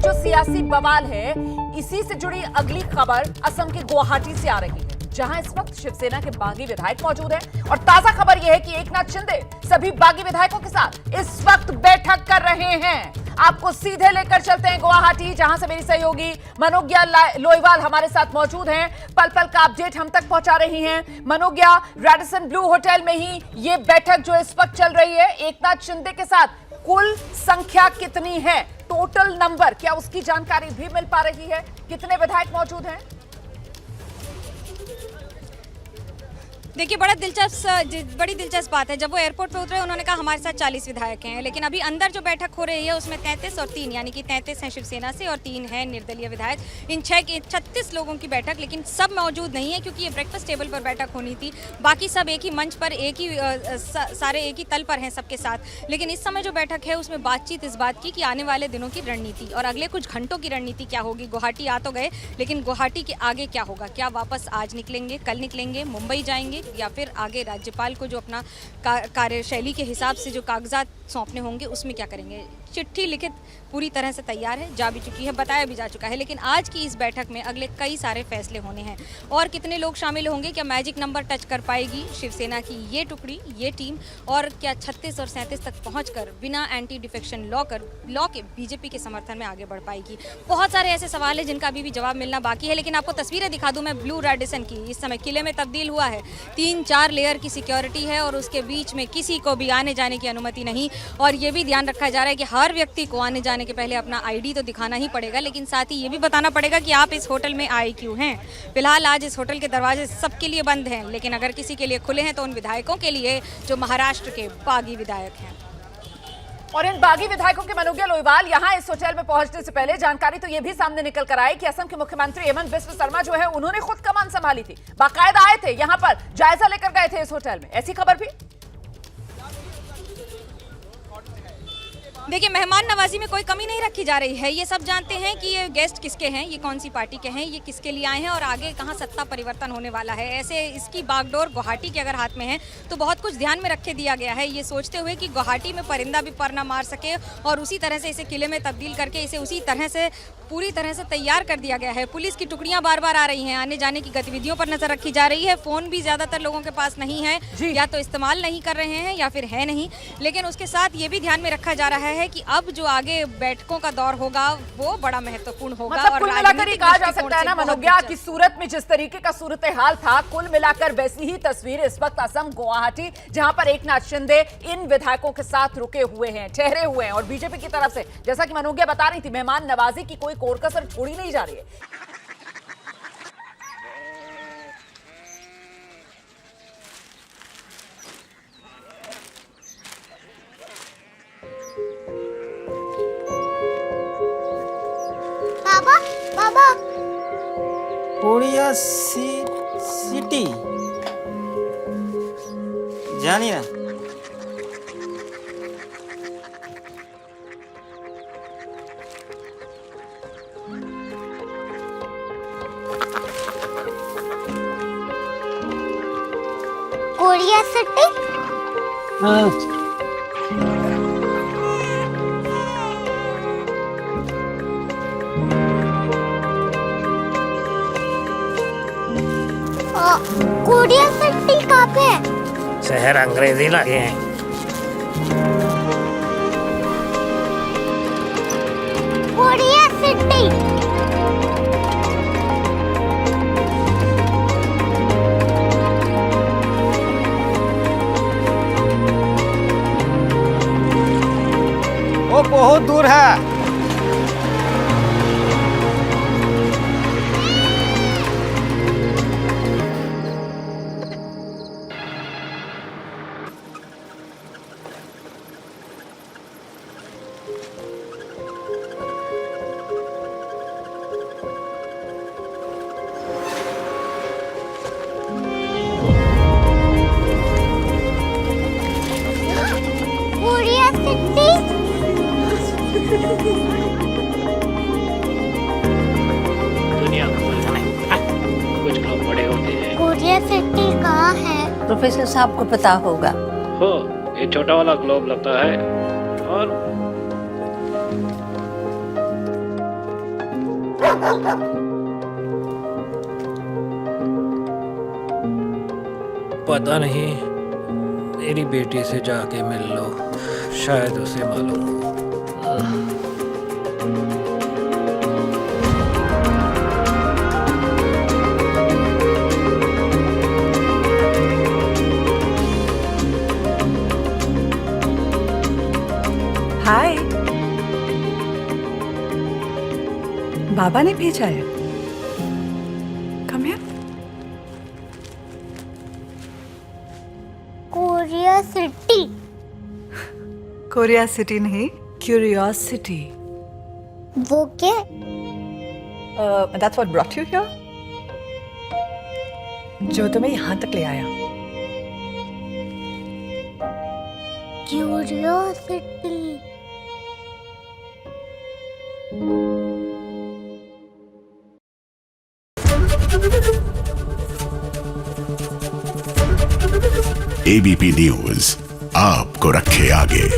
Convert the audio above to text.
जो सियासी बवाल है, इसी से जुड़ी अगली खबर असम के गुवाहाटी से आ रही है, जहां इस वक्त शिवसेना के बागी विधायक मौजूद हैं और ताजा खबर यह है कि एकनाथ शिंदे सभी बागी विधायकों के साथ इस वक्त बैठक कर रहे हैं। आपको सीधे लेकर चलते हैं गुवाहाटी, जहां से मेरी सहयोगी मनोज्ञा लोईवाल हमारे साथ मौजूद हैं। पल पल का अपडेट हम तक पहुंचा रही हैं। मनोज्ञा, रेडिसन ब्लू होटल में ही ये बैठक जो इस वक्त चल रही है एकनाथ शिंदे के साथ, कुल संख्या कितनी है, टोटल नंबर, क्या उसकी जानकारी भी मिल पा रही है? कितने विधायक मौजूद हैं? देखिए, बड़ी दिलचस्प बात है। जब वो एयरपोर्ट पे उतरे उन्होंने कहा हमारे साथ 40 विधायक हैं, लेकिन अभी अंदर जो बैठक हो रही है उसमें 33 और 3 यानी कि 33 हैं शिवसेना से और 3 हैं निर्दलीय विधायक। इन 36 लोगों की बैठक, लेकिन सब मौजूद नहीं है क्योंकि ये ब्रेकफास्ट टेबल पर बैठक होनी थी। बाकी सब एक ही मंच पर, सारे एक ही तल पर हैं सबके साथ। लेकिन इस समय जो बैठक है उसमें बातचीत इस बात की कि आने वाले दिनों की रणनीति और अगले कुछ घंटों की रणनीति क्या होगी। गुवाहाटी आ तो गए, लेकिन गुवाहाटी के आगे क्या होगा? क्या वापस आज निकलेंगे, कल निकलेंगे, मुंबई जाएंगे, या फिर आगे राज्यपाल को जो अपना कार्यशैली के हिसाब से जो कागजात सौंपने होंगे उसमें क्या करेंगे? चिट्ठी लिखित पूरी तरह से तैयार है, जा भी चुकी है, बताया भी जा चुका है। लेकिन आज की इस बैठक में अगले कई सारे फैसले होने हैं। और कितने लोग शामिल होंगे? क्या मैजिक नंबर टच कर पाएगी शिवसेना की ये टुकड़ी, ये टीम? और क्या 36 और 37 तक पहुंचकर बिना एंटी डिफेक्शन लॉ के बीजेपी के समर्थन में आगे बढ़ पाएगी? बहुत सारे ऐसे सवाल हैं जिनका अभी भी जवाब मिलना बाकी है। लेकिन आपको तस्वीरें दिखा दूं मैं ब्लू रेडिसन की। इस समय किले में तब्दील हुआ है, 3-4 लेयर की सिक्योरिटी है और उसके बीच में किसी को भी आने जाने की अनुमति नहीं। और ये भी ध्यान रखा जा रहा है कि हर व्यक्ति को आने जाने के पहले अपना आईडी तो दिखाना ही पड़ेगा, लेकिन साथ ही ये भी बताना पड़ेगा कि आप इस होटल में आए क्यों हैं। फिलहाल आज इस होटल के दरवाजे सबके लिए बंद हैं, लेकिन अगर किसी के लिए खुले हैं तो उन विधायकों के लिए जो महाराष्ट्र के बागी विधायक हैं। और इन बागी विधायकों के मनोज्ञा लोईवाल यहां इस होटल में पहुंचने से पहले जानकारी तो यह भी सामने निकल कर आई कि असम के मुख्यमंत्री हेमंत बिस्व शर्मा जो है उन्होंने खुद कमान संभाली थी, बाकायदा आए थे यहां पर, जायजा लेकर गए थे इस होटल में, ऐसी खबर भी। देखिए, मेहमान नवाजी में कोई कमी नहीं रखी जा रही है। ये सब जानते हैं कि ये गेस्ट किसके हैं, ये कौन सी पार्टी के हैं, ये किसके लिए आए हैं और आगे कहां सत्ता परिवर्तन होने वाला है। ऐसे इसकी बागडोर गुवाहाटी के अगर हाथ में है तो बहुत कुछ ध्यान में रखे दिया गया है, ये सोचते हुए कि गुवाहाटी में परिंदा भी पर न मार सके और उसी तरह से इसे किले में तब्दील करके इसे उसी तरह से पूरी तरह से तैयार कर दिया गया है। पुलिस की टुकड़ियां बार बार आ रही हैं, आने जाने की गतिविधियों पर नजर रखी जा रही है। फोन भी ज्यादातर लोगों के पास नहीं है, या तो इस्तेमाल नहीं कर रहे हैं या फिर है नहीं। लेकिन उसके साथ ये भी ध्यान में रखा जा रहा है कि अब जो आगे बैठकों का दौर होगा वो बड़ा महत्वपूर्ण होगा। मतलब कुल मिलाकर ये कहा जा सकता है ना मनोज्ञा कि सूरत में जिस तरीके का सूरत हाल था, कुल मिलाकर वैसी ही तस्वीर इस वक्त असम गुवाहाटी, जहां पर एकनाथ शिंदे इन विधायकों के साथ रुके हुए हैं, ठहरे हुए हैं। और बीजेपी की तरफ से, जैसा कि मनोज्ञा बता रही थी, मेहमान नवाजी की कोई कोर कसर छोड़ी नहीं जा रही है। कोरिया सिटी जानी ना, कोरिया सिटी। हाँ। कोरिया सिटी कहाँ पे है? शहर अंग्रेजी लगे हैं। Korea city. वो बहुत दूर है। दुनिया कुछ लोग बड़े होते हैं। कोरिया सिटी कहाँ है? प्रोफेसर साहब को पता होगा। हो, ये छोटा वाला ग्लोब लगता है और पता नहीं, मेरी बेटी से जाके मिल लो, शायद उसे मालूम हो। हाय। बाबा ने भेजा है। Come here. Korea city. Korea city नहीं, क्यूरियोसिटी। वो क्या? That's what brought you here? जो तुम्हें यहाँ तक ले आया। क्यूरियोसिटी। एबीपी न्यूज आपको रखे आगे।